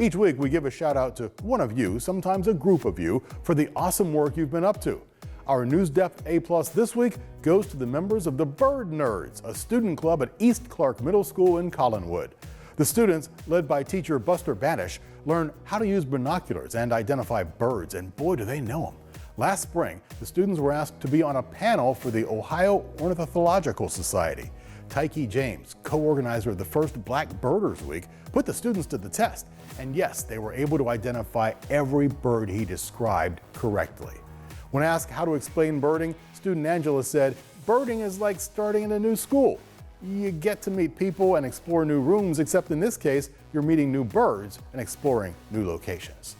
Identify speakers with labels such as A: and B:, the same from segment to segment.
A: Each week we give a shout out to one of you, sometimes a group of you, for the awesome work you've been up to. Our Newsdepth A+ this week goes to the members of the Bird Nerds, a student club at East Clark Middle School in Collinwood. The students, led by teacher Buster Banish, learn how to use binoculars and identify birds, and boy do they know them. Last spring, the students were asked to be on a panel for the Ohio Ornithological Society. Tykee James, co-organizer of the first Black Birders Week, put the students to the test. And yes, they were able to identify every bird he described correctly. When asked how to explain birding, student Angela said, "Birding is like starting in a new school. You get to meet people and explore new rooms, except in this case, you're meeting new birds and exploring new locations."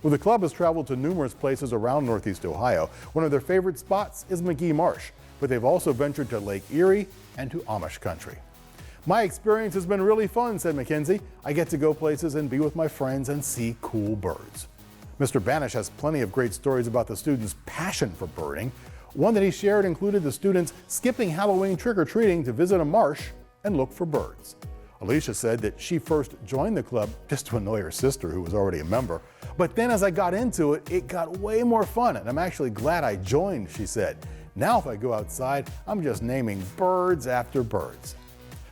A: Well, the club has traveled to numerous places around Northeast Ohio. One of their favorite spots is Magee Marsh, but they've also ventured to Lake Erie and to Amish Country. "My experience has been really fun," said Mackenzie. "I get to go places and be with my friends and see cool birds." Mr. Banish has plenty of great stories about the students' passion for birding. One that he shared included the students skipping Halloween trick-or-treating to visit a marsh and look for birds. Alicia said that she first joined the club just to annoy her sister, who was already a member. "But then as I got into it, it got way more fun, and I'm actually glad I joined," she said. "Now if I go outside, I'm just naming birds after birds."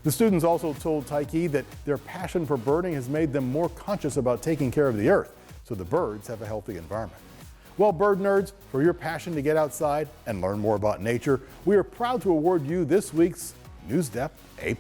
A: The students also told Tykee that their passion for birding has made them more conscious about taking care of the earth, so the birds have a healthy environment. Well, bird nerds, for your passion to get outside and learn more about nature, we are proud to award you this week's Newsdepth A+.